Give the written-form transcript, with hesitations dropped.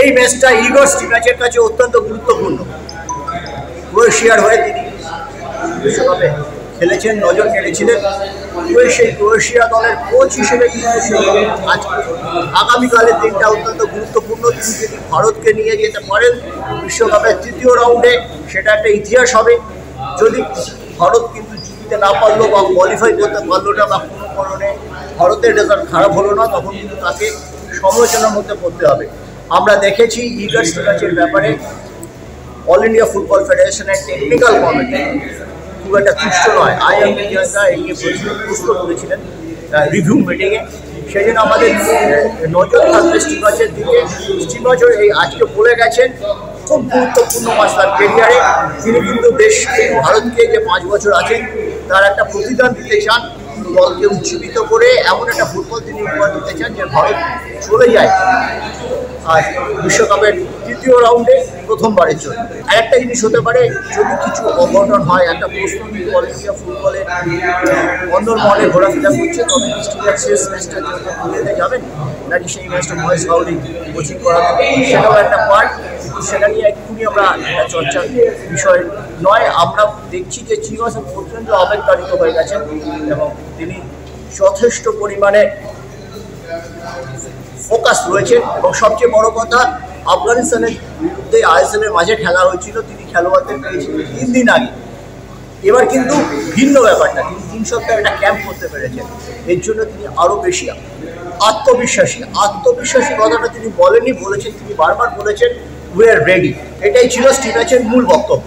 এই ম্যাচটা ইগর স্টিমাচের কাছে অত্যন্ত গুরুত্বপূর্ণ। ক্রোয়েশিয়ার হয়ে তিনি বিশ্বকাপে খেলেছেন, নজর কেড়েছিলেন। সেই ক্রোয়েশিয়া দলের কোচ হিসেবে আগামীকালের দিনটা অত্যন্ত গুরুত্বপূর্ণ। তিনি যদি ভারতকে নিয়ে যেতে পারেন বিশ্বকাপের তৃতীয় রাউন্ডে, সেটা একটা ইতিহাস হবে। যদি ভারত কিন্তু জিততে না পারলো বা কোয়ালিফাই করতে পারলো না বা কোনো কারণে ভারতের রেজাল্ট খারাপ হলো না, তখন কিন্তু তাকে সমালোচনার মধ্যে পড়তে হবে। আমরা দেখেছি ইগর স্টিমাচের ব্যাপারে অল ইন্ডিয়া ফুটবল ফেডারেশনের টেকনিক্যাল কমিটি খুব একটা তুষ্ট নয়। আইএম মিডিয়াটা এগিয়ে প্রশ্ন করেছিলেন রিভিউ মিটিংয়ে। সেই জন্য আমাদের নজর থাকবে স্টিমাচের দিকে। স্টিমাচের এই আজকে বলে গেছেন খুব গুরুত্বপূর্ণ মাস তার কেরিয়ারে। তিনি কিন্তু ভারতকে যে 5 বছর আছেন তার একটা প্রতিদান দিতে চান, দলকে উজ্জীবিত করে এমন একটা ফুটবল তিনি উপহার দিতে চান যে ভারত চলে যায় আর বিশ্বকাপের তৃতীয় রাউন্ডে প্রথমবারের জন্য। আরেকটা জিনিস হতে পারে, যদি কিছু অঘটন হয়, একটা প্রশ্ন অল ইন্ডিয়া ফুটবলে অন্দরমহলে ঘোরাফেরা করছে, তবে স্টিমাচ শেষ ম্যাচটার জন্য পুরীতে যাবেন নাকি সেই ম্যাচটা মহেশ গাউলি কোচিং করাবে, সেটাও একটা পার্ট। সেটা নিয়ে এক্ষুনি আমরা একটা চর্চার বিষয় নয়। আমরা দেখছি যে চিরস পর্যন্ত আবেগতাড়িত হয়ে গেছেন এবং তিনি যথেষ্ট পরিমাণে ফোকাস রয়েছেন। এবং সবচেয়ে বড় কথা, আফগানিস্তানের বিরুদ্ধে আইএসএলের মাঝে খেলা হয়েছিল, তিনি খেলোয়াড়দের পেয়েছিলেন 3 দিন আগে। এবার কিন্তু ভিন্ন ব্যাপারটা, তিনি 3 সপ্তাহ একটা ক্যাম্প করতে পেরেছেন। এর জন্য তিনি আরও বেশি আত্মবিশ্বাসী কথাটা তিনি বলেছেন, তিনি বারবার বলেছেন উই আর রেডি। এটাই ছিল স্টিমাচের মূল বক্তব্য।